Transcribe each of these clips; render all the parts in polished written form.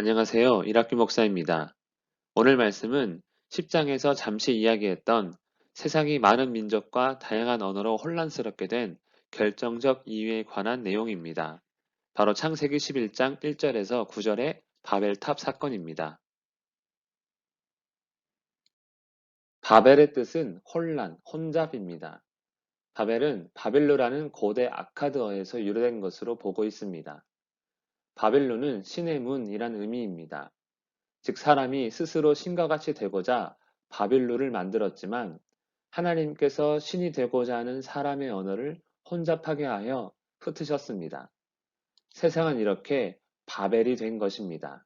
안녕하세요. 일학기 목사입니다. 오늘 말씀은 10장에서 잠시 이야기했던 세상이 많은 민족과 다양한 언어로 혼란스럽게 된 결정적 이유에 관한 내용입니다. 바로 창세기 11장 1절에서 9절의 바벨탑 사건입니다. 바벨의 뜻은 혼란, 혼잡입니다. 바벨은 바빌로라는 고대 아카드어에서 유래된 것으로 보고 있습니다. 바빌론은 신의 문이란 의미입니다. 즉 사람이 스스로 신과 같이 되고자 바빌론을 만들었지만 하나님께서 신이 되고자 하는 사람의 언어를 혼잡하게 하여 흩으셨습니다. 세상은 이렇게 바벨이 된 것입니다.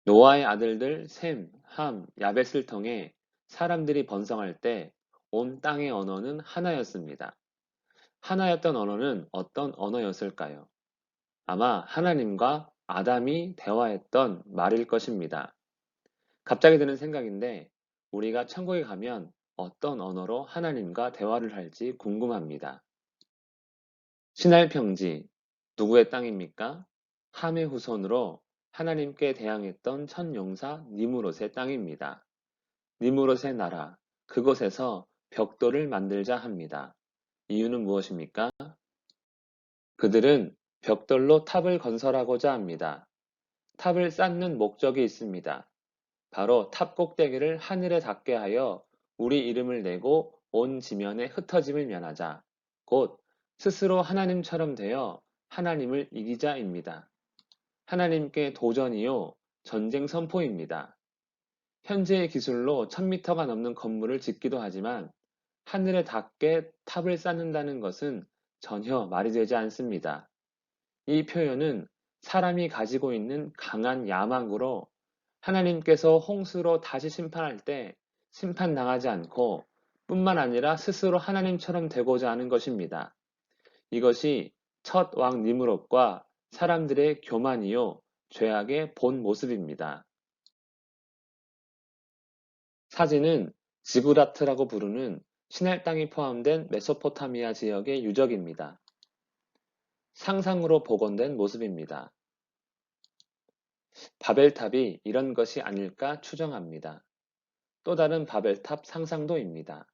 노아의 아들들 셈, 함, 야벳을 통해 사람들이 번성할 때 온 땅의 언어는 하나였습니다. 하나였던 언어는 어떤 언어였을까요? 아마 하나님과 아담이 대화했던 말일 것입니다. 갑자기 드는 생각인데 우리가 천국에 가면 어떤 언어로 하나님과 대화를 할지 궁금합니다. 신할 평지, 누구의 땅입니까? 함의 후손으로 하나님께 대항했던 첫 용사 니무롯의 땅입니다. 니무롯의 나라, 그곳에서 벽돌을 만들자 합니다. 이유는 무엇입니까? 그들은 벽돌로 탑을 건설하고자 합니다. 탑을 쌓는 목적이 있습니다. 바로 탑 꼭대기를 하늘에 닿게 하여 우리 이름을 내고 온 지면에 흩어짐을 면하자. 곧 스스로 하나님처럼 되어 하나님을 이기자입니다. 하나님께 도전이요 전쟁 선포입니다. 현재의 기술로 1000m가 넘는 건물을 짓기도 하지만 하늘에 닿게 탑을 쌓는다는 것은 전혀 말이 되지 않습니다. 이 표현은 사람이 가지고 있는 강한 야망으로 하나님께서 홍수로 다시 심판할 때 심판당하지 않고 뿐만 아니라 스스로 하나님처럼 되고자 하는 것입니다. 이것이 첫 왕 니므롯과 사람들의 교만이요 죄악의 본 모습입니다. 사진은 지구라트라고 부르는 시날 땅이 포함된 메소포타미아 지역의 유적입니다. 상상으로 복원된 모습입니다. 바벨탑이 이런 것이 아닐까 추정합니다. 또 다른 바벨탑 상상도입니다.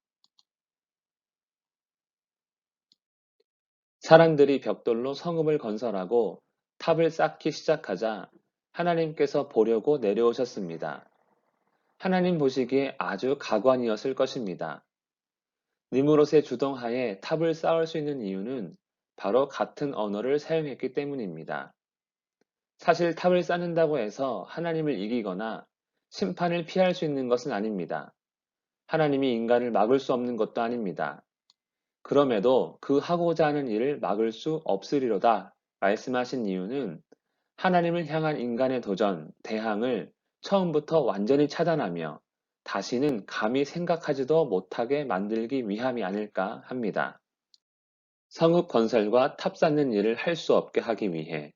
사람들이 벽돌로 성읍을 건설하고 탑을 쌓기 시작하자 하나님께서 보려고 내려오셨습니다. 하나님 보시기에 아주 가관이었을 것입니다. 니무롯의 주동하에 탑을 쌓을 수 있는 이유는 바로 같은 언어를 사용했기 때문입니다. 사실 탑을 쌓는다고 해서 하나님을 이기거나 심판을 피할 수 있는 것은 아닙니다. 하나님이 인간을 막을 수 없는 것도 아닙니다. 그럼에도 그 하고자 하는 일을 막을 수 없으리로다 말씀하신 이유는 하나님을 향한 인간의 도전, 대항을 처음부터 완전히 차단하며 다시는 감히 생각하지도 못하게 만들기 위함이 아닐까 합니다. 성읍 건설과 탑 쌓는 일을 할 수 없게 하기 위해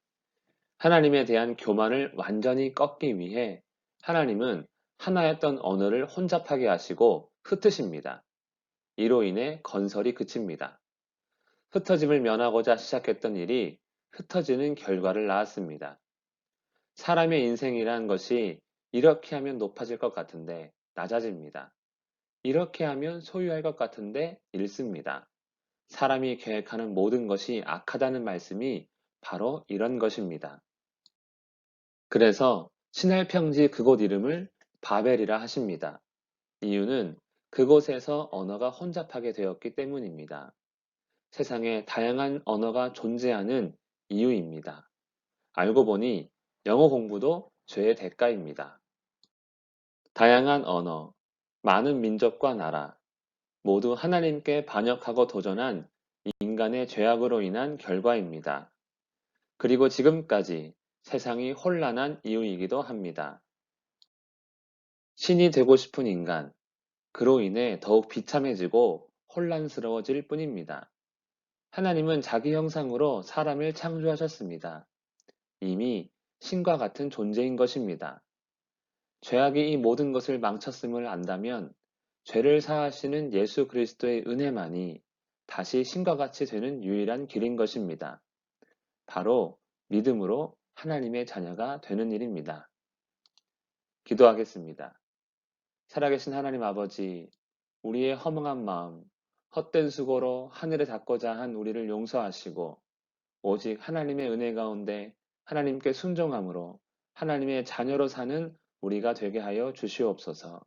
하나님에 대한 교만을 완전히 꺾기 위해 하나님은 하나였던 언어를 혼잡하게 하시고 흩으십니다. 이로 인해 건설이 그칩니다. 흩어짐을 면하고자 시작했던 일이 흩어지는 결과를 낳았습니다. 사람의 인생이란 것이 이렇게 하면 높아질 것 같은데 낮아집니다. 이렇게 하면 소유할 것 같은데 잃습니다. 사람이 계획하는 모든 것이 악하다는 말씀이 바로 이런 것입니다. 그래서 신할 평지 그곳 이름을 바벨이라 하십니다. 이유는 그곳에서 언어가 혼잡하게 되었기 때문입니다. 세상에 다양한 언어가 존재하는 이유입니다. 알고 보니 영어 공부도 죄의 대가입니다. 다양한 언어, 많은 민족과 나라, 모두 하나님께 반역하고 도전한 인간의 죄악으로 인한 결과입니다. 그리고 지금까지 세상이 혼란한 이유이기도 합니다. 신이 되고 싶은 인간, 그로 인해 더욱 비참해지고 혼란스러워질 뿐입니다. 하나님은 자기 형상으로 사람을 창조하셨습니다. 이미 신과 같은 존재인 것입니다. 죄악이 이 모든 것을 망쳤음을 안다면 죄를 사하시는 예수 그리스도의 은혜만이 다시 신과 같이 되는 유일한 길인 것입니다. 바로 믿음으로 하나님의 자녀가 되는 일입니다. 기도하겠습니다. 살아계신 하나님 아버지, 우리의 허망한 마음, 헛된 수고로 하늘에 닿고자 한 우리를 용서하시고 오직 하나님의 은혜 가운데 하나님께 순종함으로 하나님의 자녀로 사는 우리가 되게 하여 주시옵소서.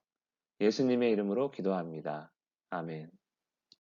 예수님의 이름으로 기도합니다. 아멘.